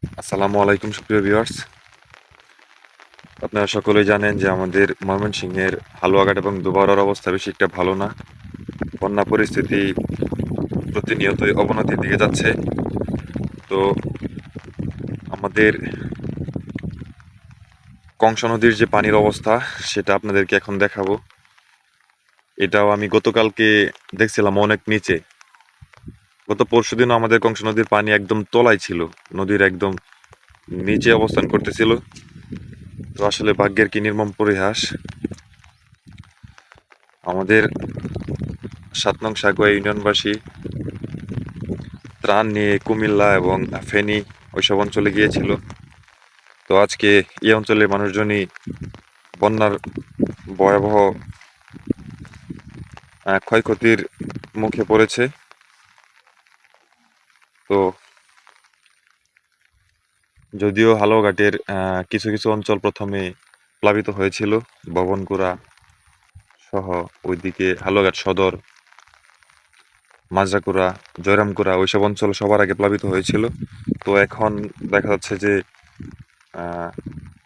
আসসালামু আলাইকুম সুপ্রিয় ভিউয়ার্স। আপনারা সকলেই জানেন যে আমাদের ময়মনসিংহের হালুয়াঘাট এবং দুবারের অবস্থা বেশি একটা ভালো না। বন্যা পরিস্থিতি প্রতিনিয়তই অবনতির দিকে যাচ্ছে। তো আমাদের কংস নদীর যে পানির অবস্থা সেটা আপনাদেরকে এখন দেখাবো। এটাও আমি গতকালকে দেখছিলাম অনেক নিচে। গত পরশুদিনও আমাদের কংস নদীর পানি একদম তলায় ছিল, নদীর একদম নিচে অবস্থান করতেছিল। তো আসলে ভাগ্যের কি নির্মম পরিহাস। আমাদের ৭ নং সাগুয়া ইউনিয়নবাসী ত্রাণ নিয়ে কুমিল্লা এবং ফেনী ওইসব অঞ্চলে গিয়েছিল। তো আজকে এই অঞ্চলের মানুষজনই বন্যার ভয়াবহ ক্ষয়ক্ষতির মুখে পড়েছে। তো যদিও হালুয়াঘাটের কিছু কিছু অঞ্চল প্রথমে প্লাবিত হয়েছিল, ভবনকুড়া সহ ওইদিকে হালুয়াঘাট সদর, মাজরাকুড়া, জয়রামকুড়া ওইসব অঞ্চল সবার আগে প্লাবিত হয়েছিল। তো এখন দেখা যাচ্ছে যে আহ,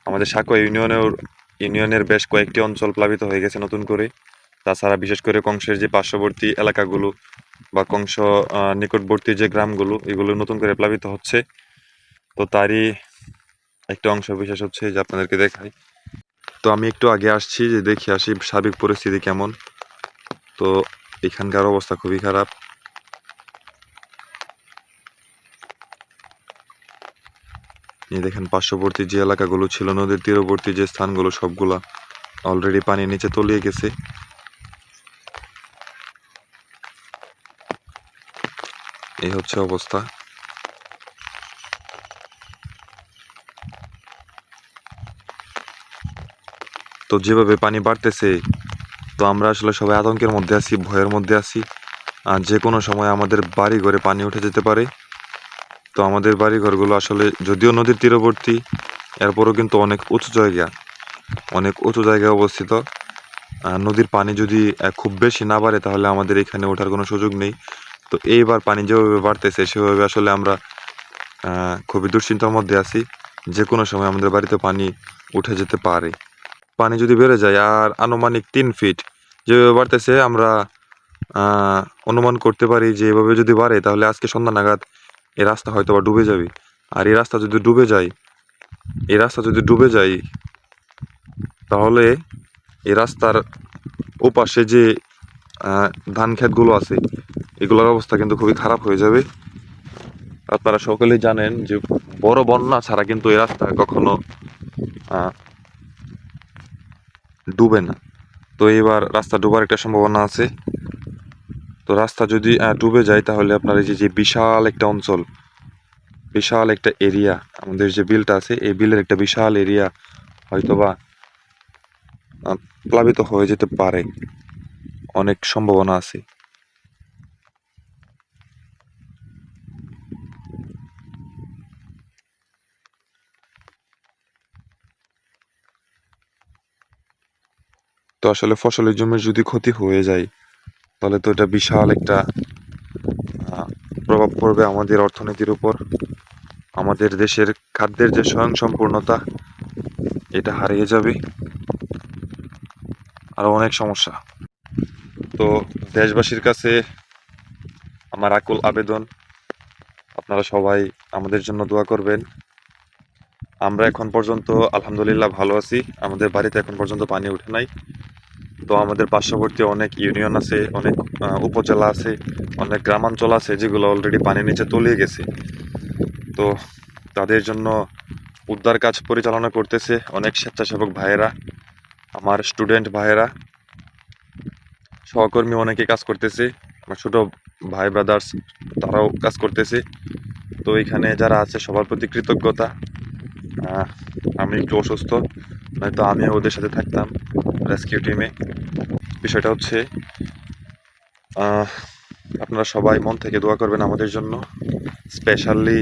আমাদের সাকুয়া ইউনিয়নের বেশ কয়েকটি অঞ্চল প্লাবিত হয়ে গেছে নতুন করে। তাছাড়া বিশেষ করে কংসের যে পার্শ্ববর্তী এলাকাগুলো বা কংস নিকটবর্তী যে গ্রামগুলো, এগুলো নতুন করে প্লাবিত হচ্ছে। তো তারই একটা অংশ বিশেষ হচ্ছে যে আপনাদেরকে দেখাই। তো আমি একটু আগে আসছি যে দেখে আসি সার্বিক পরিস্থিতি কেমন। তো এখানকার অবস্থা খুবই খারাপ। এই দেখেন পার্শ্ববর্তী যে এলাকাগুলো ছিল, নদীর তীরবর্তী যে স্থানগুলো, সবগুলা অলরেডি পানির নিচে তলিয়ে গেছে। এই হচ্ছে অবস্থা। তো যেভাবে পানি বাড়তেছে, তো আমরা আসলে সবাই আতঙ্কের মধ্যে আছি, ভয়ের মধ্যে আছি। আর যে কোনো সময় আমাদের বাড়ি ঘরে পানি উঠে যেতে পারে। তো আমাদের বাড়ি ঘরগুলো আসলে যদিও নদীর তীরবর্তী, এরপরও কিন্তু অনেক উঁচু জায়গায় অবস্থিত। নদীর পানি যদি খুব বেশি না বাড়ে তাহলে আমাদের এখানে ওঠার কোনো সুযোগ নেই। তো এইবার পানি যেভাবে বাড়তেছে সেভাবে আসলে আমরা খুবই দুশ্চিন্তার মধ্যে আছি। যে কোনো সময় আমাদের বাড়িতে পানি উঠে যেতে পারে। পানি যদি বেড়ে যায় আর আনুমানিক 3 ফিট যেভাবে বাড়তেছে, আমরা অনুমান করতে পারি যে এভাবে যদি বাড়ে তাহলে আজকে সন্ধ্যা নাগাদ এই রাস্তা হয়তো বা ডুবে যাবে। আর এই রাস্তা যদি ডুবে যায় তাহলে এই রাস্তার ওপাশে যে ধান ক্ষেতগুলো আছে, এগুলোর অবস্থা কিন্তু খুবই খারাপ হয়ে যাবে। আপনারা সকলেই জানেন যে বড় বন্যা ছাড়া কিন্তু এই রাস্তা কখনো আহ, ডুবে না। তো এবার রাস্তা ডুবার একটা সম্ভাবনা আছে। তো রাস্তা যদি ডুবে যায় তাহলে আপনার এই যে বিশাল একটা অঞ্চল, বিশাল একটা এরিয়া, আমাদের যে বিলটা আছে এই বিলের একটা বিশাল এরিয়া হয়তোবা প্লাবিত হয়ে যেতে পারে, অনেক সম্ভাবনা আছে। তো আসলে ফসলের জমির যদি ক্ষতি হয়ে যায় তাহলে তো এটা বিশাল একটা প্রভাব পড়বে আমাদের অর্থনীতির উপর। আমাদের দেশের খাদ্যের যে স্বয়ংসম্পূর্ণতা, এটা হারিয়ে যাবে। আরো অনেক সমস্যা। তো দেশবাসীর কাছে আমার আকুল আবেদন, আপনারা সবাই আমাদের জন্য দোয়া করবেন। আমরা এখন পর্যন্ত আলহামদুলিল্লাহ ভালো আছি, আমাদের বাড়িতে এখন পর্যন্ত পানি উঠে নাই। তো আমাদের পার্শ্ববর্তী অনেক ইউনিয়ন আছে, অনেক উপজেলা আছে, অনেক গ্রামাঞ্চল আছে যেগুলো অলরেডি পানির নিচে তলিয়ে গেছে। তো তাদের জন্য উদ্ধার কাজ পরিচালনা করতেছে অনেক স্বেচ্ছাসেবক ভাইয়েরা, আমার স্টুডেন্ট ভাইয়েরা, সহকর্মী অনেকে কাজ করতেছে, আমার ছোট ভাই ব্রাদার্স তারাও কাজ করতেছে। তো এখানে যারা আছে সবার প্রতি কৃতজ্ঞতা। আহ, আমি একটু অসুস্থ, নয়তো আমিও ওদের সাথে থাকতাম রেস্কিউ টিমে। বিষয়টা হচ্ছে আহ, আপনারা সবাই মন থেকে দোয়া করবেন আমাদের জন্য। স্পেশালি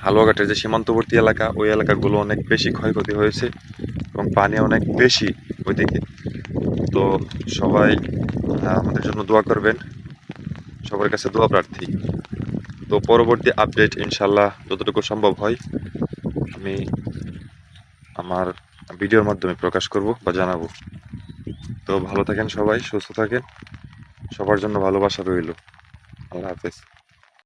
হালুয়াঘাটের যে সীমান্তবর্তী এলাকা, ওই এলাকাগুলো অনেক বেশি ক্ষয়ক্ষতি হয়েছে এবং পানি অনেক বেশি ওইদিকে। তো সবাই আমাদের জন্য দোয়া করবেন, সবার কাছে দোয়া প্রার্থী। তো পরবর্তী আপডেট ইনশাল্লাহ যতটুকু সম্ভব হয় আমি আমার ভিডিওর মাধ্যমে প্রকাশ করব বা জানাবো। তো ভালো থাকেন সবাই, সুস্থ থাকেন, সবার জন্য ভালোবাসা রইল। আল্লাহ হাফেজ।